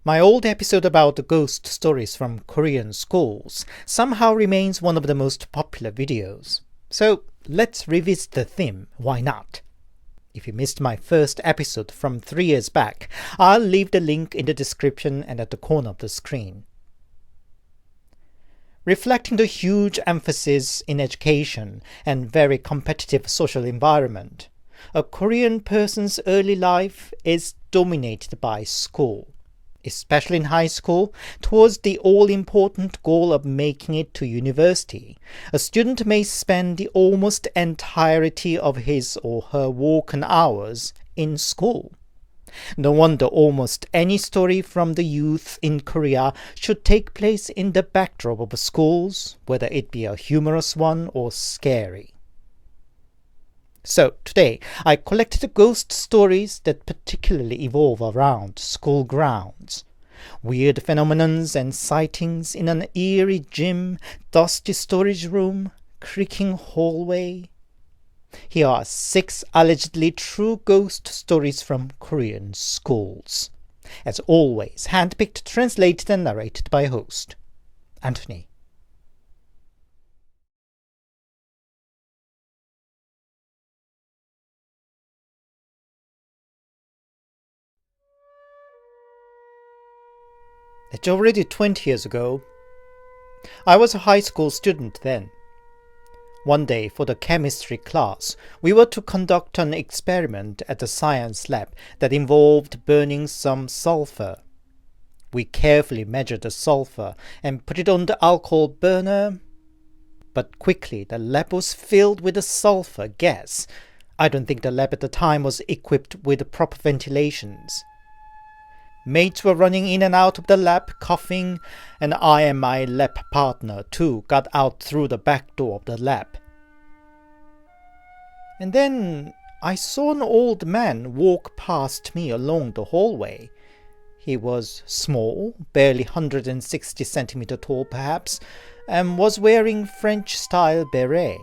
My old episode about the ghost stories from Korean schools somehow remains one of the most popular videos. So let's revisit the theme, why not? If you missed my first episode from 3 years back, I'll leave the link in the description and at the corner of the screen. Reflecting the huge emphasis in education and very competitive social environment, a Korean person's early life is dominated by school. Especially in high school, towards the all-important goal of making it to university, a student may spend the almost entirety of his or her working hours in school. No wonder almost any story from the youth in Korea should take place in the backdrop of schools, whether it be a humorous one or scary. So today, I collected ghost stories that particularly evolve around school grounds. Weird phenomenons and sightings in an eerie gym, dusty storage room, creaking hallway. Here are 6 allegedly true ghost stories from Korean schools. As always, handpicked, translated and narrated by host Anthony. It's already 20 years ago. I was a high school student then. One day, for the chemistry class, we were to conduct an experiment at the science lab that involved burning some sulfur. We carefully measured the sulfur and put it on the alcohol burner. But quickly, the lab was filled with the sulfur gas. I don't think the lab at the time was equipped with proper ventilations. Mates were running in and out of the lab, coughing, and I and my lab partner, too, got out through the back door of the lab. And then I saw an old man walk past me along the hallway. He was small, barely 160 centimeters tall perhaps, and was wearing French-style beret.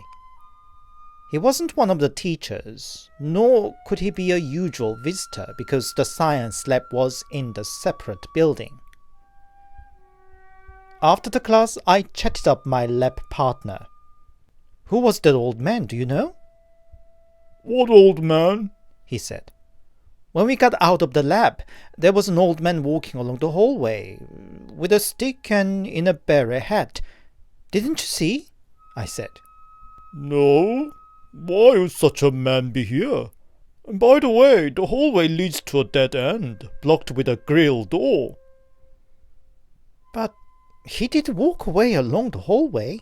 He wasn't one of the teachers, nor could he be a usual visitor because the science lab was in the separate building. After the class, I chatted up my lab partner. "Who was that old man, do you know?" "What old man?" he said. "When we got out of the lab, there was an old man walking along the hallway, with a stick and in a beret hat. Didn't you see?" I said. "No. Why would such a man be here? And by the way, the hallway leads to a dead end, blocked with a grill door." "But he did walk away along the hallway."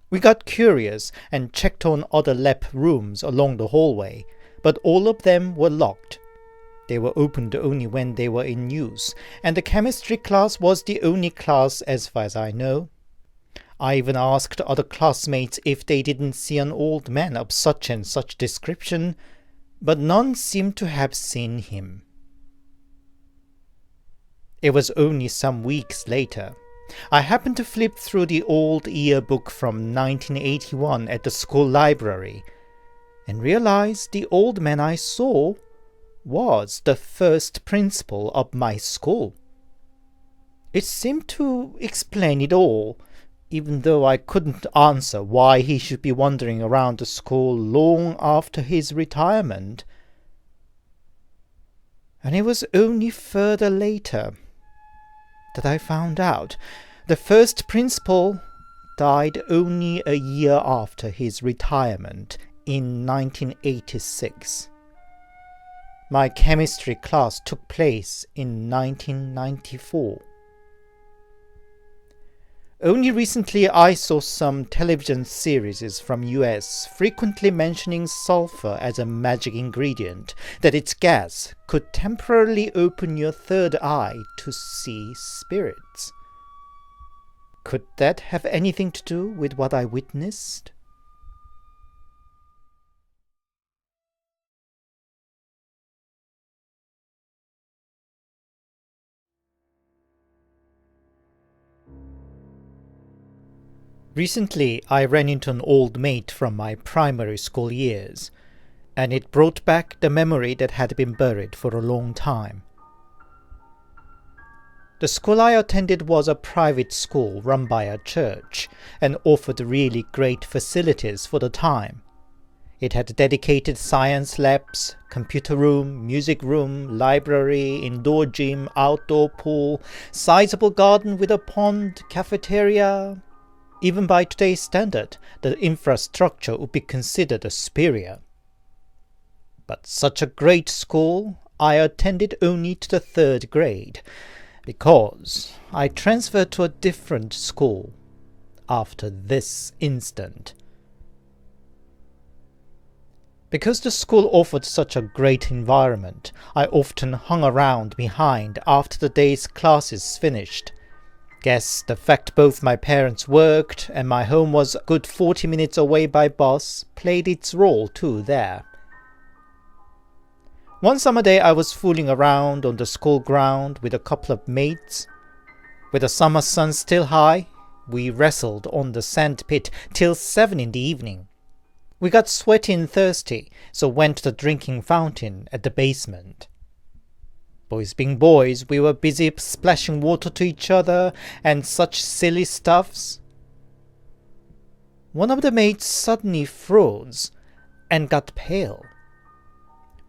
We got curious and checked on other lab rooms along the hallway, but all of them were locked. They were opened only when they were in use, and the chemistry class was the only class as far as I know. I even asked other classmates if they didn't see an old man of such and such description, but none seemed to have seen him. It was only some weeks later. I happened to flip through the old yearbook from 1981 at the school library and realized the old man I saw was the first principal of my school. It seemed to explain it all, even though I couldn't answer why he should be wandering around the school long after his retirement. And it was only further later that I found out the first principal died only a year after his retirement in 1986. My chemistry class took place in 1994. Only recently I saw some television series from US frequently mentioning sulfur as a magic ingredient, that its gas could temporarily open your third eye to see spirits. Could that have anything to do with what I witnessed? Recently, I ran into an old mate from my primary school years, and it brought back the memory that had been buried for a long time. The school I attended was a private school run by a church and offered really great facilities for the time. It had dedicated science labs, computer room, music room, library, indoor gym, outdoor pool, sizable garden with a pond, cafeteria. Even by today's standard, the infrastructure would be considered superior. But such a great school I attended only to the 3rd grade, because I transferred to a different school after this incident. Because the school offered such a great environment, I often hung around behind after the day's classes finished. Guess the fact both my parents worked and my home was a good 40 minutes away by bus played its role too there. One summer day I was fooling around on the school ground with a couple of mates. With the summer sun still high, we wrestled on the sand pit till 7 in the evening. We got sweaty and thirsty, so went to the drinking fountain at the basement. Boys being boys, we were busy splashing water to each other and such silly stuffs. One of the mates suddenly froze and got pale.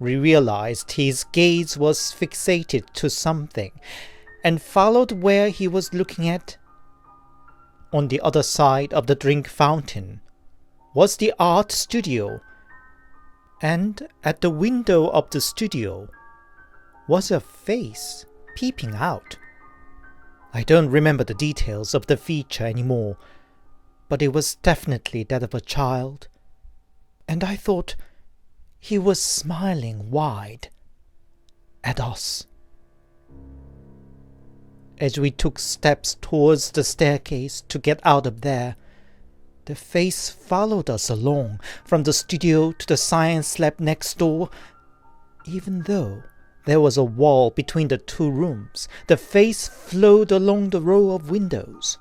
We realized his gaze was fixated to something and followed where he was looking at. On the other side of the drink fountain was the art studio, and at the window of the studio was a face peeping out. I don't remember the details of the feature anymore, but it was definitely that of a child, and I thought he was smiling wide at us. As we took steps towards the staircase to get out of there, the face followed us along from the studio to the science lab next door. Even though there was a wall between the 2 rooms, the face flowed along the row of windows.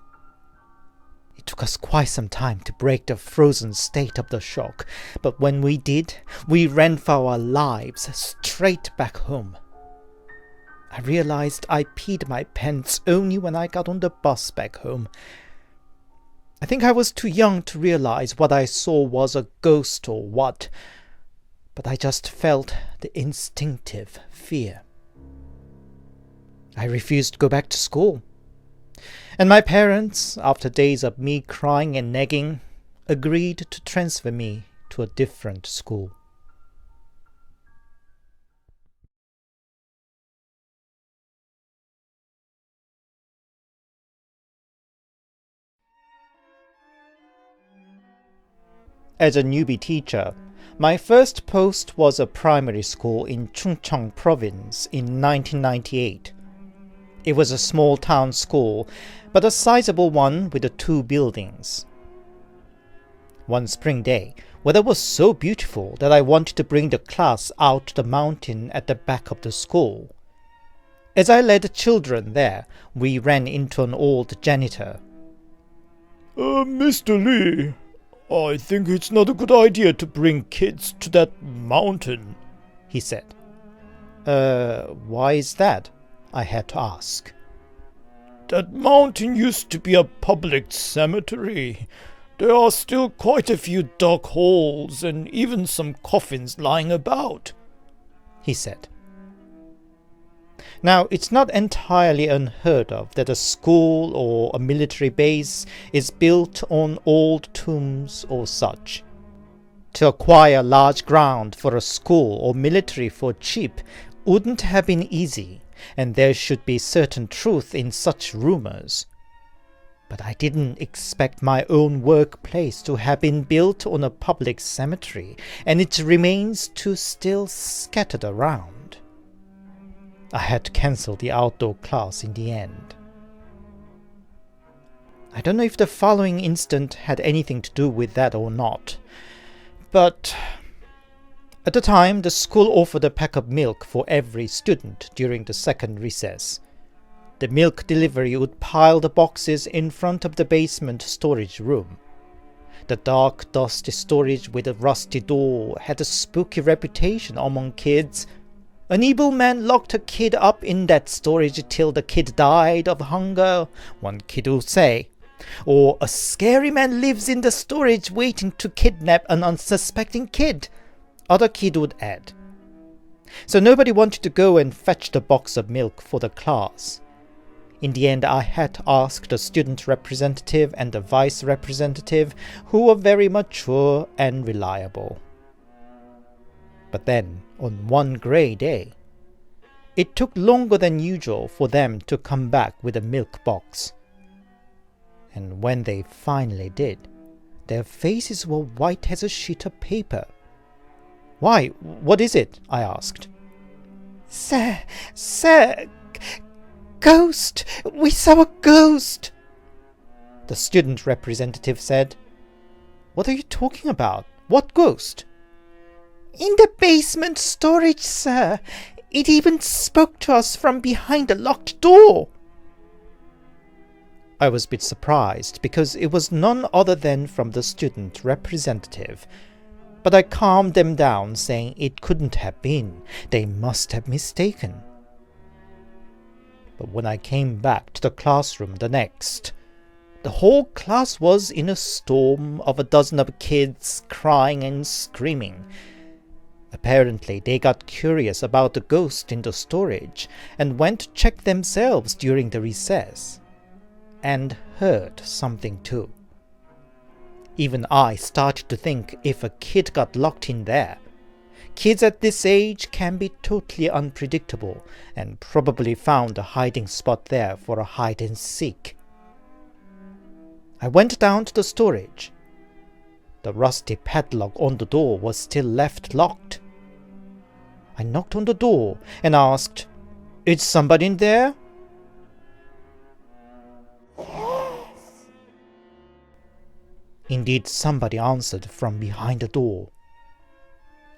It took us quite some time to break the frozen state of the shock, but when we did, we ran for our lives straight back home. I realized I peed my pants only when I got on the bus back home. I think I was too young to realize what I saw was a ghost or what, but I just felt the instinctive fear. I refused to go back to school. And my parents, after days of me crying and nagging, agreed to transfer me to a different school. As a newbie teacher, my first post was a primary school in Chungcheong province in 1998. It was a small town school, but a sizable one with 2 buildings. One spring day, weather was so beautiful that I wanted to bring the class out to the mountain at the back of the school. As I led the children there, we ran into an old janitor. Mr. Lee, I think it's not a good idea to bring kids to that mountain, he said. Why is that? I had to ask. That mountain used to be a public cemetery. There are still quite a few dug holes and even some coffins lying about, he said. Now, it's not entirely unheard of that a school or a military base is built on old tombs or such. To acquire large ground for a school or military for cheap wouldn't have been easy, and there should be certain truth in such rumors. But I didn't expect my own workplace to have been built on a public cemetery, and its remains to still scattered around. I had to cancel the outdoor class in the end. I don't know if the following incident had anything to do with that or not, but at the time the school offered a pack of milk for every student during the second recess. The milk delivery would pile the boxes in front of the basement storage room. The dark, dusty storage with a rusty door had a spooky reputation among kids, An evil man locked a kid up in that storage till the kid died of hunger, one kid will say. Or a scary man lives in the storage waiting to kidnap an unsuspecting kid, other kid would add. So nobody wanted to go and fetch the box of milk for the class. In the end, I had to ask the student representative and the vice representative, who were very mature and reliable. But then, on one grey day, it took longer than usual for them to come back with a milk box. And when they finally did, their faces were white as a sheet of paper. "Why, what is it?" I asked. Sir, ghost! We saw a ghost!" The student representative said. "What are you talking about? What ghost?" "In the basement storage, sir. It even spoke to us from behind the locked door." I was a bit surprised because it was none other than from the student representative, but I calmed them down, saying it couldn't have been. They must have mistaken. But when I came back to the classroom the whole class was in a storm of a dozen of kids crying and screaming. Apparently, they got curious about the ghost in the storage and went to check themselves during the recess, and heard something too. Even I started to think if a kid got locked in there. Kids at this age can be totally unpredictable and probably found a hiding spot there for a hide and seek. I went down to the storage. The rusty padlock on the door was still left locked. I knocked on the door and asked, "Is somebody in there?" "Yes." Indeed, somebody answered from behind the door.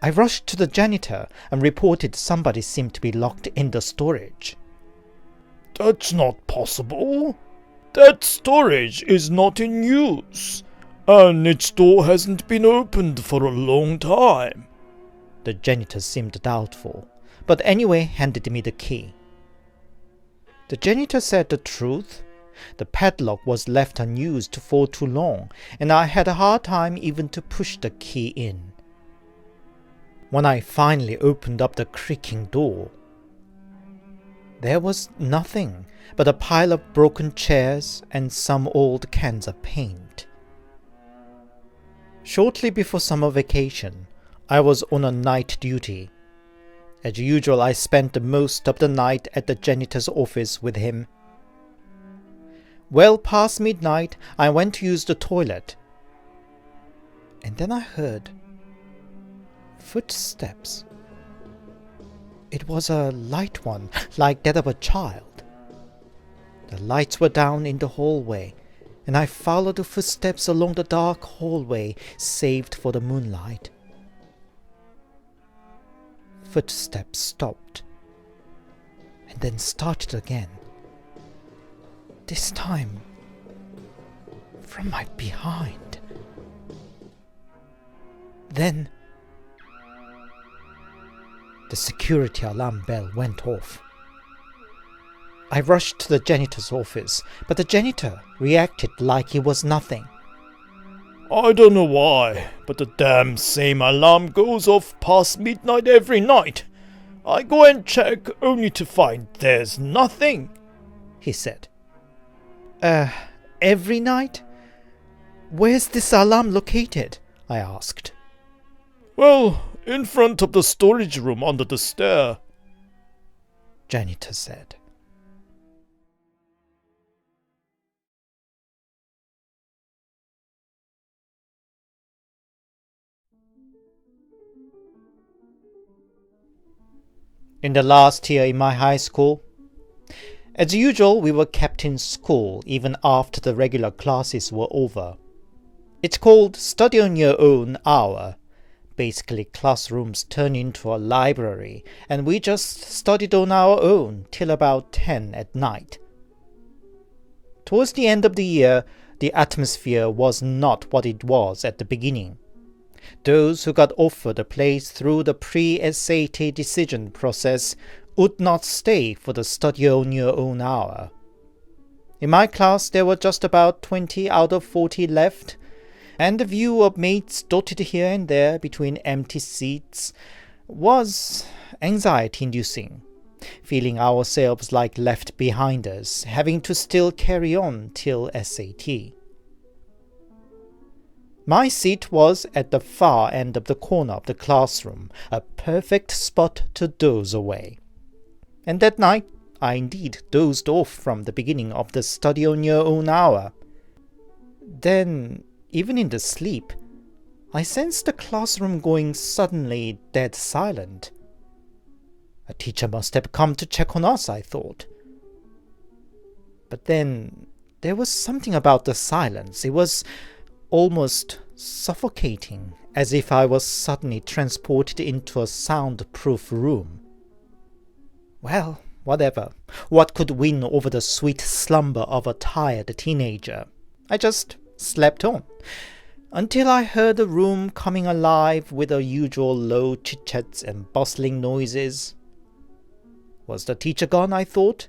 I rushed to the janitor and reported somebody seemed to be locked in the storage. "That's not possible. That storage is not in use, and its door hasn't been opened for a long time." The janitor seemed doubtful, but anyway handed me the key. The janitor said the truth. The padlock was left unused for too long, and I had a hard time even to push the key in. When I finally opened up the creaking door, there was nothing but a pile of broken chairs and some old cans of paint. Shortly before summer vacation, I was on a night duty. As usual, I spent the most of the night at the janitor's office with him. Well past midnight, I went to use the toilet. And then I heard footsteps. It was a light one, like that of a child. The lights were down in the hallway, and I followed the footsteps along the dark hallway, saved for the moonlight. Footsteps stopped, and then started again. This time, from my behind. Then, the security alarm bell went off. I rushed to the janitor's office, but the janitor reacted like it was nothing. "I don't know why, but the damn same alarm goes off past midnight every night. I go and check only to find there's nothing," he said. Every night? Where's this alarm located?" I asked. "Well, in front of the storage room under the stair," Janitor said. In the last year in my high school, as usual, we were kept in school even after the regular classes were over. It's called Study on Your Own Hour. Basically, classrooms turn into a library, and we just studied on our own till about 10 at night. Towards the end of the year, the atmosphere was not what it was at the beginning. Those who got offered a place through the pre-SAT decision process would not stay for the study on your own hour. In my class, there were just about 20 out of 40 left, and the view of mates dotted here and there between empty seats was anxiety-inducing, feeling ourselves like left behinders, having to still carry on till SAT. My seat was at the far end of the corner of the classroom, a perfect spot to doze away. And that night, I indeed dozed off from the beginning of the study on your own hour. Then, even in the sleep, I sensed the classroom going suddenly dead silent. A teacher must have come to check on us, I thought. But then, there was something about the silence. It was almost suffocating, as if I was suddenly transported into a soundproof room. Well, whatever. What could win over the sweet slumber of a tired teenager? I just slept on, until I heard the room coming alive with the usual low chit-chats and bustling noises. Was the teacher gone, I thought,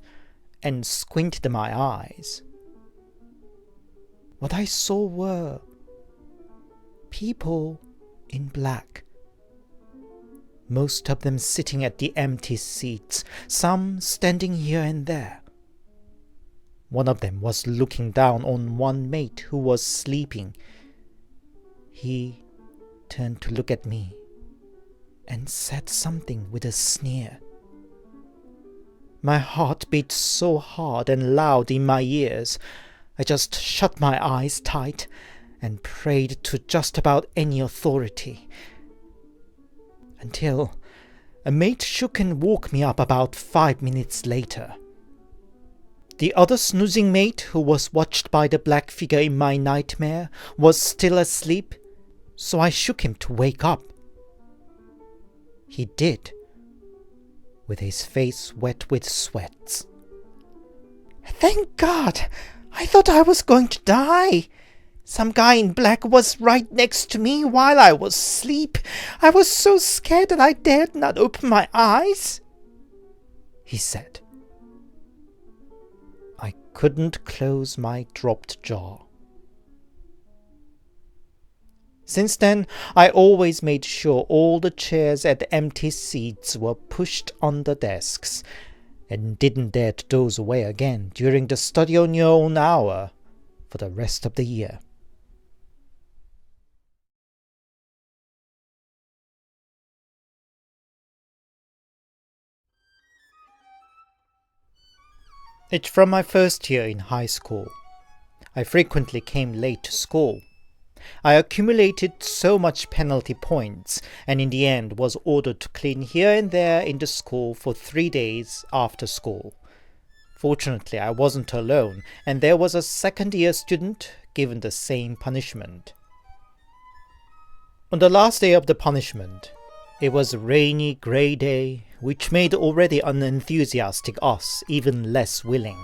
and squinted my eyes. What I saw were people in black. Most of them sitting at the empty seats, some standing here and there. One of them was looking down on one mate who was sleeping. He turned to look at me and said something with a sneer. My heart beat so hard and loud in my ears, I just shut my eyes tight and prayed to just about any authority, until a mate shook and woke me up about 5 minutes later. The other snoozing mate, who was watched by the black figure in my nightmare, was still asleep, so I shook him to wake up. He did, with his face wet with sweats. "Thank God! I thought I was going to die. Some guy in black was right next to me while I was asleep. I was so scared that I dared not open my eyes," he said. I couldn't close my dropped jaw. Since then, I always made sure all the chairs at empty seats were pushed on the desks, and didn't dare to doze away again during the study on your own hour for the rest of the year. It's from my first year in high school. I frequently came late to school. I accumulated so much penalty points, and in the end was ordered to clean here and there in the school for 3 days after school. Fortunately, I wasn't alone, and there was a second-year student given the same punishment. On the last day of the punishment, it was a rainy, grey day, which made already unenthusiastic us even less willing.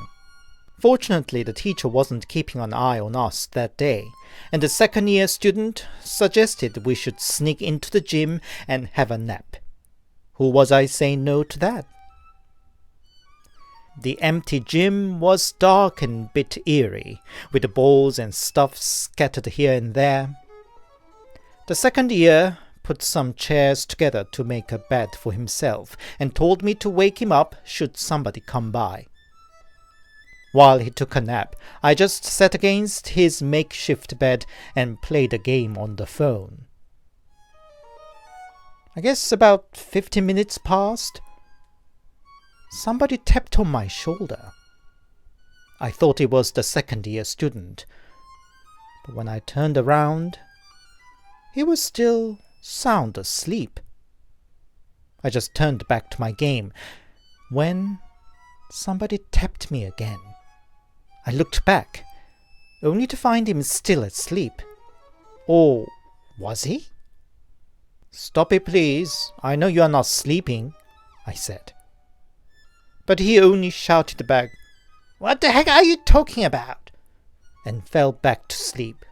Fortunately, the teacher wasn't keeping an eye on us that day, and the second-year student suggested we should sneak into the gym and have a nap. Who was I saying no to that? The empty gym was dark and a bit eerie, with the balls and stuff scattered here and there. The second year put some chairs together to make a bed for himself, and told me to wake him up should somebody come by. While he took a nap, I just sat against his makeshift bed and played a game on the phone. I guess about 15 minutes passed. Somebody tapped on my shoulder. I thought it was the second-year student, but when I turned around, he was still sound asleep. I just turned back to my game when somebody tapped me again. I looked back, only to find him still asleep. Or was he? "Stop it, please. I know you are not sleeping," I said. But he only shouted back, "What the heck are you talking about?" and fell back to sleep.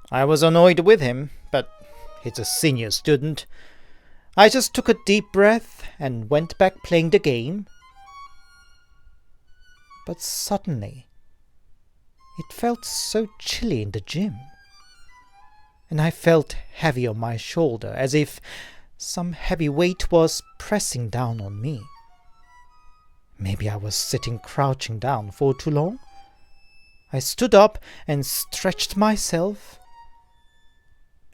I was annoyed with him, but He's a senior student. I just took a deep breath and went back playing the game. But suddenly, it felt so chilly in the gym, and I felt heavy on my shoulder, as if some heavy weight was pressing down on me. Maybe I was sitting crouching down for too long. I stood up and stretched myself,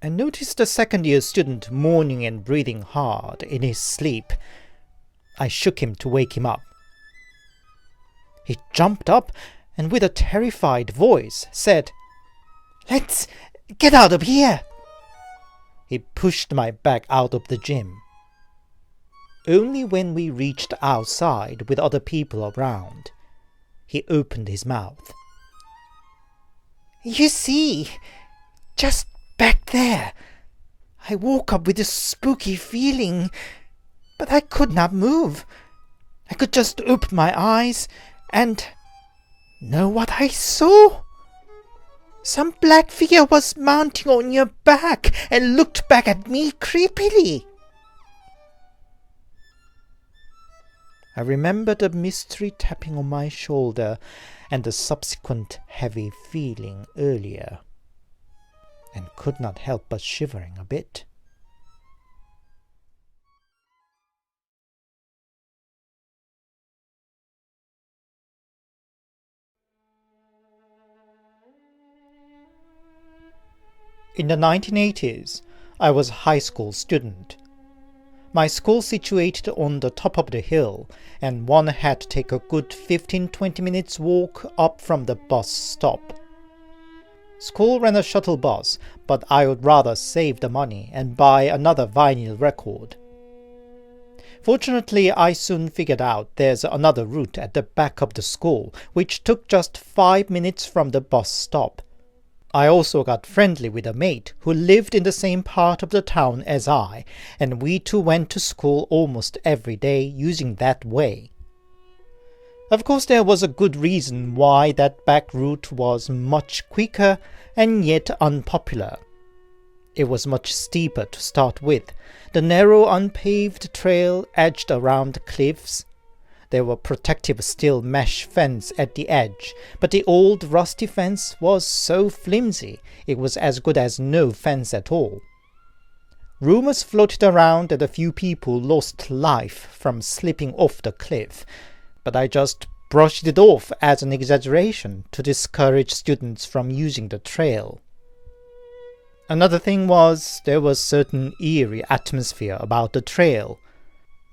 and noticed a second-year student moaning and breathing hard in his sleep. I shook him to wake him up. He jumped up and with a terrified voice said, "Let's get out of here!" He pushed my bag out of the gym. Only when we reached outside with other people around, he opened his mouth. "You see, just back there, I woke up with a spooky feeling, but I could not move. I could just open my eyes and know what I saw? Some black figure was mounting on your back and looked back at me creepily." I remember the mystery tapping on my shoulder and the subsequent heavy feeling earlier, and could not help but shivering a bit. In the 1980s, I was a high school student. My school situated on the top of the hill, and one had to take a good 15-20 minutes walk up from the bus stop. School ran a shuttle bus, but I would rather save the money and buy another vinyl record. Fortunately, I soon figured out there's another route at the back of the school, which took just 5 minutes from the bus stop. I also got friendly with a mate who lived in the same part of the town as I, and we two went to school almost every day using that way. Of course, there was a good reason why that back route was much quicker and yet unpopular. It was much steeper to start with, the narrow unpaved trail edged around cliffs. There were protective steel mesh fence at the edge, but the old rusty fence was so flimsy it was as good as no fence at all. Rumors floated around that a few people lost life from slipping off the cliff, but I just brushed it off as an exaggeration to discourage students from using the trail. Another thing was there was certain eerie atmosphere about the trail.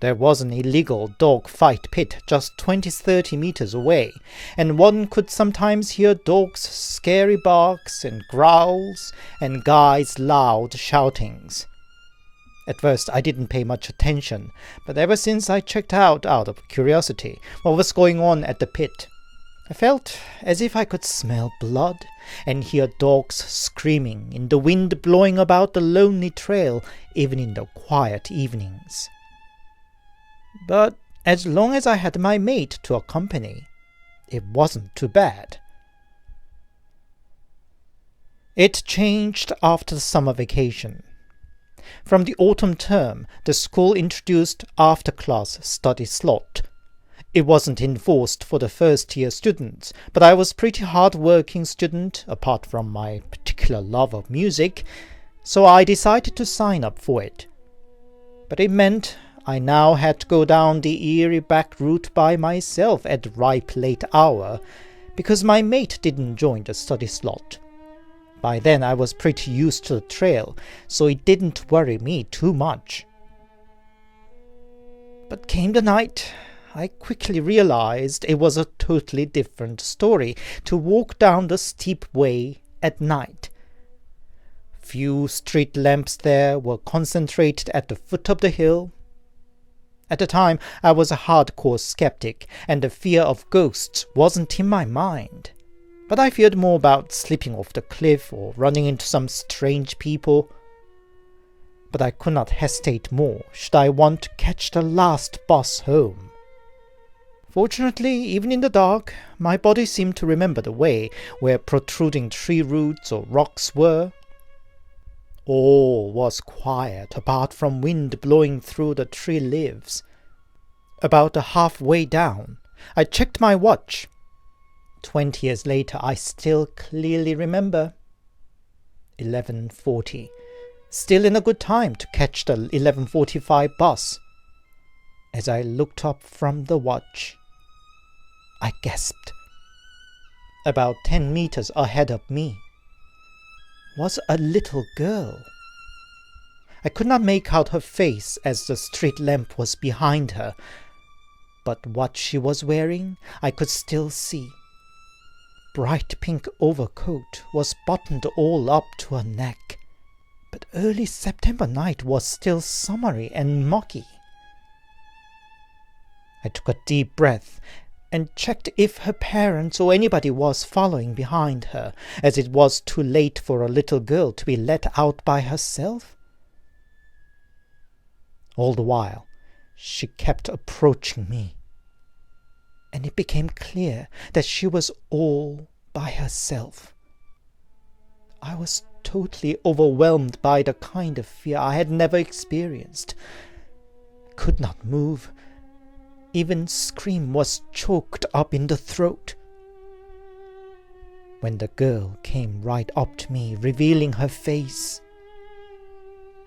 There was an illegal dog fight pit just 20-30 meters away, and one could sometimes hear dogs' scary barks and growls and guys' loud shoutings. At first I didn't pay much attention, but ever since I checked out of curiosity what was going on at the pit, I felt as if I could smell blood and hear dogs screaming in the wind blowing about the lonely trail even in the quiet evenings. But as long as I had my mate to accompany, it wasn't too bad. It changed after the summer vacation. From the autumn term, the school introduced after-class study slot. It wasn't enforced for the first-year students, but I was a pretty hard-working student, apart from my particular love of music, so I decided to sign up for it. But it meant I now had to go down the eerie back route by myself at ripe late hour, because my mate didn't join the study slot. By then I was pretty used to the trail, so it didn't worry me too much. But came the night, I quickly realized it was a totally different story to walk down the steep way at night. Few street lamps there were concentrated at the foot of the hill. At the time, I was a hardcore skeptic, and the fear of ghosts wasn't in my mind. But I feared more about slipping off the cliff or running into some strange people. But I could not hesitate more should I want to catch the last bus home. Fortunately, even in the dark, my body seemed to remember the way where protruding tree roots or rocks were. All was quiet apart from wind blowing through the tree leaves. About halfway down, I checked my watch. 20 years later, I still clearly remember. 11:40. Still in a good time to catch the 11:45 bus. As I looked up from the watch, I gasped. About 10 meters ahead of me was a little girl. I could not make out her face as the street lamp was behind her, but what she was wearing I could still see. Bright pink overcoat was buttoned all up to her neck, but early September night was still summery and muggy. I took a deep breath and checked if her parents or anybody was following behind her, as it was too late for a little girl to be let out by herself. All the while, she kept approaching me, and it became clear that she was all by herself. I was totally overwhelmed by the kind of fear I had never experienced. I could not move. Even scream was choked up in the throat. When the girl came right up to me, revealing her face,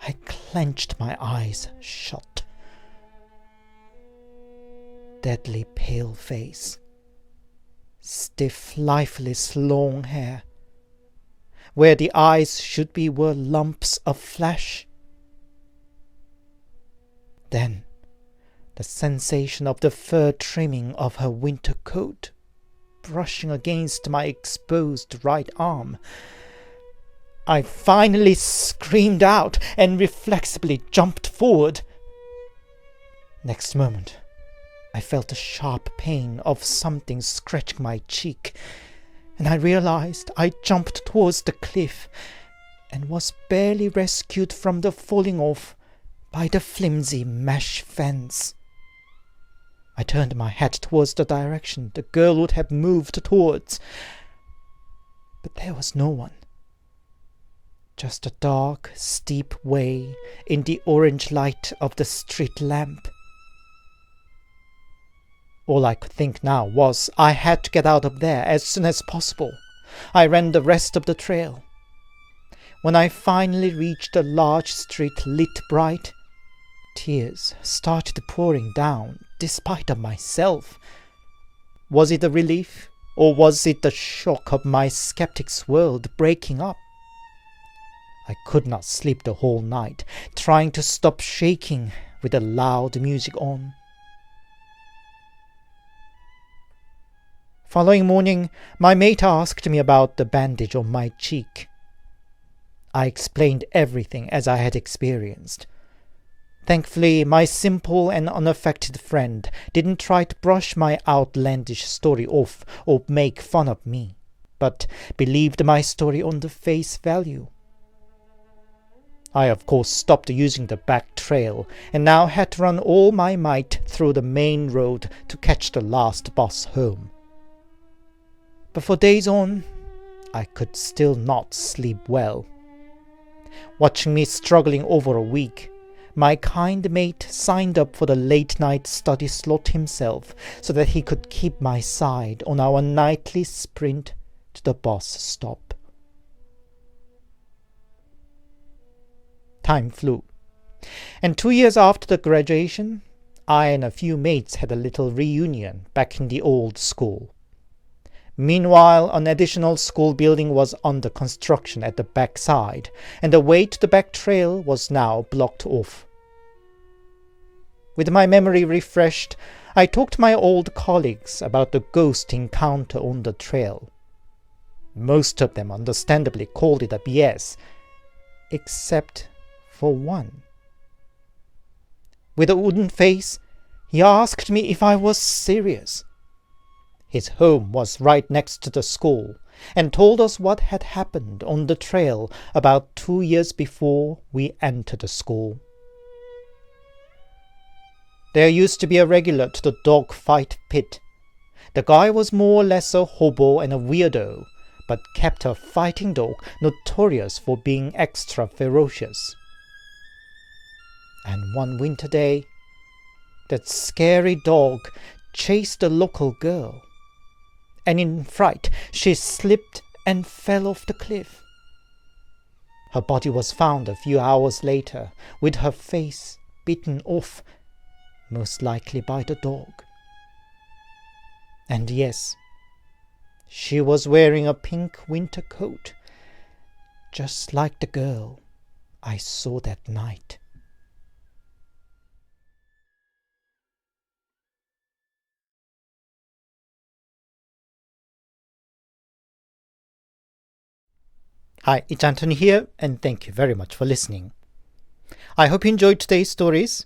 I clenched my eyes shut. Deadly pale face, stiff, lifeless, long hair. Where the eyes should be were lumps of flesh. Then the sensation of the fur trimming of her winter coat brushing against my exposed right arm. I finally screamed out and reflexively jumped forward. Next moment, I felt a sharp pain of something scratching my cheek, and I realized I jumped towards the cliff and was barely rescued from the falling off by the flimsy mesh fence. I turned my head towards the direction the girl would have moved towards, but there was no one. Just a dark, steep way in the orange light of the street lamp. All I could think now was I had to get out of there as soon as possible. I ran the rest of the trail. When I finally reached a large street lit bright, tears started pouring down despite of myself. Was it a relief, or was it the shock of my skeptic's world breaking up? I could not sleep the whole night, trying to stop shaking with the loud music on. Following morning, my mate asked me about the bandage on my cheek. I explained everything as I had experienced. Thankfully, my simple and unaffected friend didn't try to brush my outlandish story off or make fun of me, but believed my story on the face value. I, of course, stopped using the back trail and now had to run all my might through the main road to catch the last bus home. But for days on, I could still not sleep well. Watching me struggling over a week, my kind mate signed up for the late-night study slot himself so that he could keep my side on our nightly sprint to the bus stop. Time flew, and 2 years after the graduation, I and a few mates had a little reunion back in the old school. Meanwhile, an additional school building was under construction at the back side, and the way to the back trail was now blocked off. With my memory refreshed, I talked to my old colleagues about the ghost encounter on the trail. Most of them understandably called it a BS, except for one. With a wooden face, he asked me if I was serious. His home was right next to the school, and told us what had happened on the trail about 2 years before we entered the school. There used to be a regular to the dog fight pit. The guy was more or less a hobo and a weirdo, but kept a fighting dog notorious for being extra ferocious. And one winter day, that scary dog chased a local girl, and in fright she slipped and fell off the cliff. Her body was found a few hours later, with her face bitten off, most likely by the dog. And yes, she was wearing a pink winter coat, just like the girl I saw that night. Hi, it's Anthony here, and thank you very much for listening. I hope you enjoyed today's stories.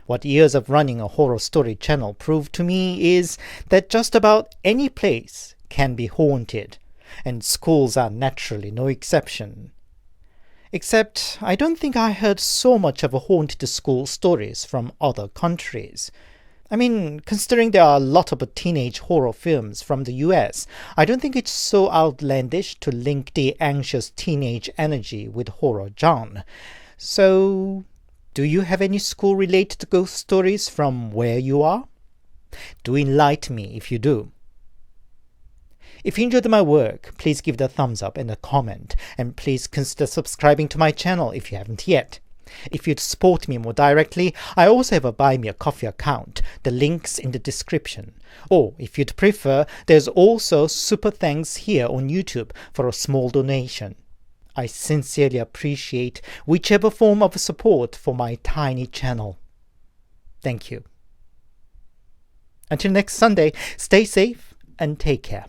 What years of running a horror story channel proved to me is that just about any place can be haunted, and schools are naturally no exception. Except I don't think I heard so much of a haunted school stories from other countries. I mean, considering there are a lot of teenage horror films from the US, I don't think it's so outlandish to link the anxious teenage energy with horror genre. So, do you have any school-related ghost stories from where you are? Do enlighten me if you do. If you enjoyed my work, please give it a thumbs up and a comment, and please consider subscribing to my channel if you haven't yet. If you'd support me more directly, I also have a Buy Me a Coffee account. The link's in the description. Or, if you'd prefer, there's also super thanks here on YouTube for a small donation. I sincerely appreciate whichever form of support for my tiny channel. Thank you. Until next Sunday, stay safe and take care.